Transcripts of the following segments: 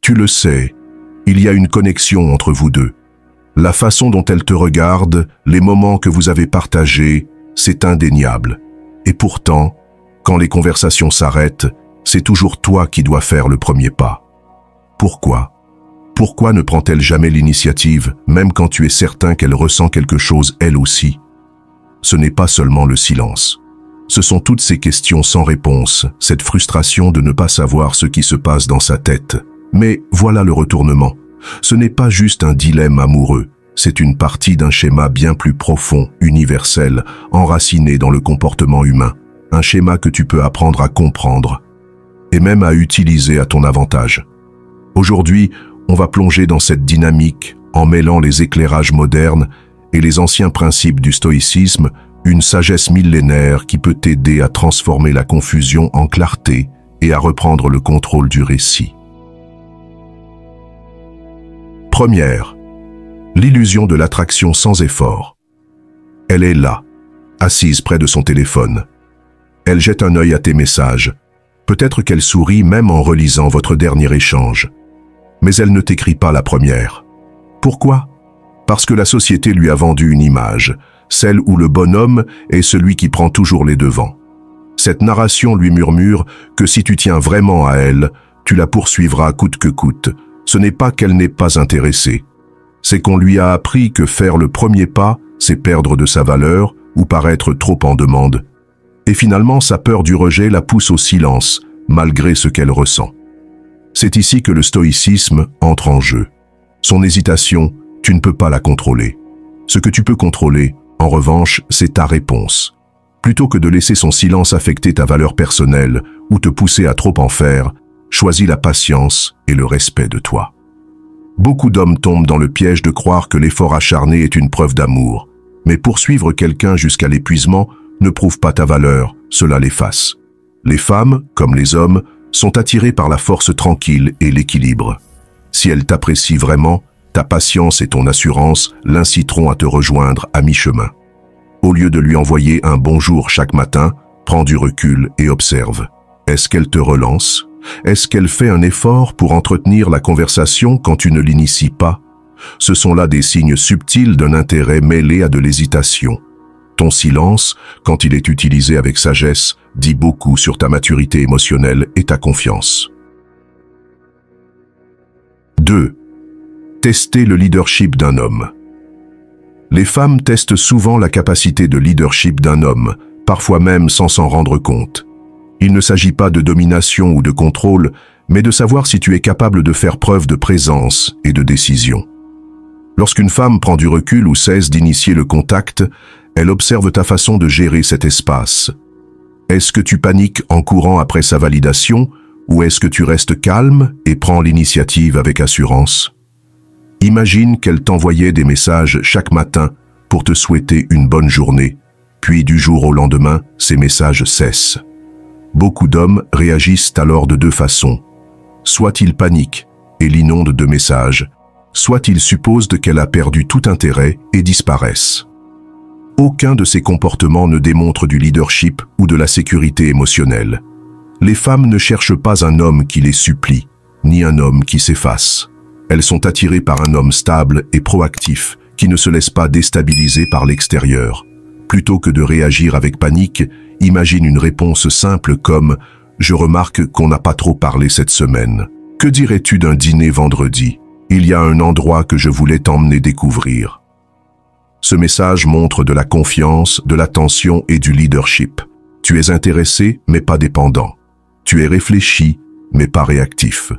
Tu le sais, il y a une connexion entre vous deux. La façon dont elle te regarde, les moments que vous avez partagés, c'est indéniable. Et pourtant, quand les conversations s'arrêtent, c'est toujours toi qui dois faire le premier pas. Pourquoi? Pourquoi ne prend-elle jamais l'initiative, même quand tu es certain qu'elle ressent quelque chose elle aussi? Ce n'est pas seulement le silence. Ce sont toutes ces questions sans réponse, cette frustration de ne pas savoir ce qui se passe dans sa tête. Mais voilà le retournement. Ce n'est pas juste un dilemme amoureux, c'est une partie d'un schéma bien plus profond, universel, enraciné dans le comportement humain. Un schéma que tu peux apprendre à comprendre et même à utiliser à ton avantage. Aujourd'hui, on va plonger dans cette dynamique en mêlant les éclairages modernes et les anciens principes du stoïcisme, une sagesse millénaire qui peut t'aider à transformer la confusion en clarté et à reprendre le contrôle du récit. Première, l'illusion de l'attraction sans effort. Elle est là, assise près de son téléphone. Elle jette un œil à tes messages. Peut-être qu'elle sourit même en relisant votre dernier échange. Mais elle ne t'écrit pas la première. Pourquoi? Parce que la société lui a vendu une image, celle où le bonhomme est celui qui prend toujours les devants. Cette narration lui murmure que si tu tiens vraiment à elle, tu la poursuivras coûte que coûte. Ce n'est pas qu'elle n'est pas intéressée. C'est qu'on lui a appris que faire le premier pas, c'est perdre de sa valeur ou paraître trop en demande. Et finalement, sa peur du rejet la pousse au silence, malgré ce qu'elle ressent. C'est ici que le stoïcisme entre en jeu. Son hésitation, tu ne peux pas la contrôler. Ce que tu peux contrôler, en revanche, c'est ta réponse. Plutôt que de laisser son silence affecter ta valeur personnelle ou te pousser à trop en faire, choisis la patience et le respect de toi. Beaucoup d'hommes tombent dans le piège de croire que l'effort acharné est une preuve d'amour. Mais poursuivre quelqu'un jusqu'à l'épuisement ne prouve pas ta valeur, cela l'efface. Les femmes, comme les hommes, sont attirées par la force tranquille et l'équilibre. Si elles t'apprécient vraiment, ta patience et ton assurance l'inciteront à te rejoindre à mi-chemin. Au lieu de lui envoyer un bonjour chaque matin, prends du recul et observe. Est-ce qu'elle te relance? Est-ce qu'elle fait un effort pour entretenir la conversation quand tu ne l'inities pas? Ce sont là des signes subtils d'un intérêt mêlé à de l'hésitation. Ton silence, quand il est utilisé avec sagesse, dit beaucoup sur ta maturité émotionnelle et ta confiance. 2. Tester le leadership d'un homme. Les femmes testent souvent la capacité de leadership d'un homme, parfois même sans s'en rendre compte. Il ne s'agit pas de domination ou de contrôle, mais de savoir si tu es capable de faire preuve de présence et de décision. Lorsqu'une femme prend du recul ou cesse d'initier le contact, elle observe ta façon de gérer cet espace. Est-ce que tu paniques en courant après sa validation, ou est-ce que tu restes calme et prends l'initiative avec assurance? Imagine qu'elle t'envoyait des messages chaque matin pour te souhaiter une bonne journée, puis du jour au lendemain, ces messages cessent. Beaucoup d'hommes réagissent alors de deux façons. Soit ils paniquent et l'inondent de messages, soit ils supposent qu'elle a perdu tout intérêt et disparaissent. Aucun de ces comportements ne démontre du leadership ou de la sécurité émotionnelle. Les femmes ne cherchent pas un homme qui les supplie, ni un homme qui s'efface. Elles sont attirées par un homme stable et proactif, qui ne se laisse pas déstabiliser par l'extérieur. Plutôt que de réagir avec panique, imagine une réponse simple comme « Je remarque qu'on n'a pas trop parlé cette semaine. Que dirais-tu d'un dîner vendredi? Il y a un endroit que je voulais t'emmener découvrir. » Ce message montre de la confiance, de l'attention et du leadership. Tu es intéressé, mais pas dépendant. Tu es réfléchi, mais pas réactif.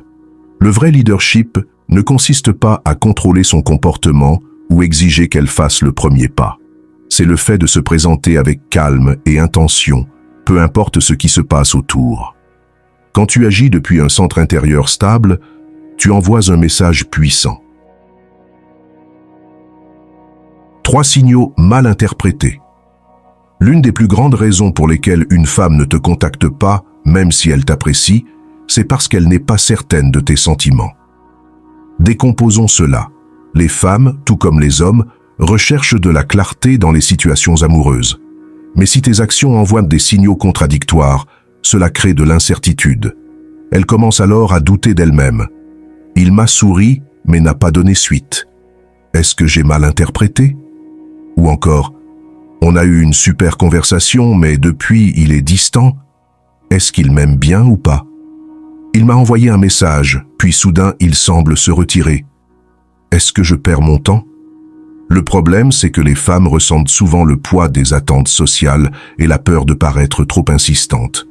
Le vrai leadership ne consiste pas à contrôler son comportement ou exiger qu'elle fasse le premier pas. C'est le fait de se présenter avec calme et intention, peu importe ce qui se passe autour. Quand tu agis depuis un centre intérieur stable, tu envoies un message puissant. 3 signaux mal interprétés. L'une des plus grandes raisons pour lesquelles une femme ne te contacte pas, même si elle t'apprécie, c'est parce qu'elle n'est pas certaine de tes sentiments. Décomposons cela. Les femmes, tout comme les hommes, recherchent de la clarté dans les situations amoureuses. Mais si tes actions envoient des signaux contradictoires, cela crée de l'incertitude. Elles commencent alors à douter d'elles-mêmes. Il m'a souri, mais n'a pas donné suite. Est-ce que j'ai mal interprété? Ou encore, on a eu une super conversation, mais depuis, il est distant. Est-ce qu'il m'aime bien ou pas? Il m'a envoyé un message, puis soudain, il semble se retirer. Est-ce que je perds mon temps? Le problème, c'est que les femmes ressentent souvent le poids des attentes sociales et la peur de paraître trop insistantes.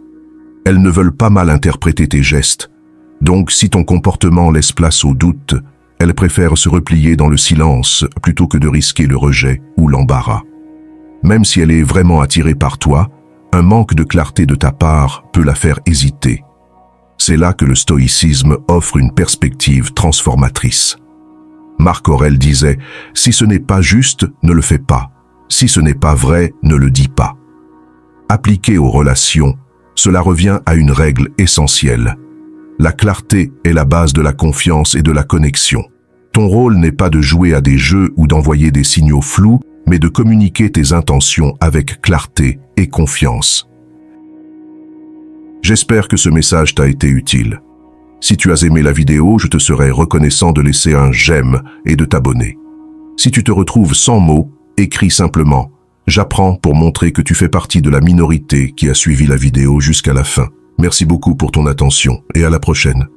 Elles ne veulent pas mal interpréter tes gestes. Donc, si ton comportement laisse place au doute, elles préfèrent se replier dans le silence plutôt que de risquer le rejet ou l'embarras. Même si elle est vraiment attirée par toi, un manque de clarté de ta part peut la faire hésiter. C'est là que le stoïcisme offre une perspective transformatrice. Marc Aurèle disait « Si ce n'est pas juste, ne le fais pas. Si ce n'est pas vrai, ne le dis pas. » Appliqué aux relations, cela revient à une règle essentielle. La clarté est la base de la confiance et de la connexion. Ton rôle n'est pas de jouer à des jeux ou d'envoyer des signaux flous, mais de communiquer tes intentions avec clarté et confiance. J'espère que ce message t'a été utile. Si tu as aimé la vidéo, je te serai reconnaissant de laisser un j'aime et de t'abonner. Si tu te retrouves sans mots, écris simplement « J'apprends » pour montrer que tu fais partie de la minorité qui a suivi la vidéo jusqu'à la fin. Merci beaucoup pour ton attention et à la prochaine.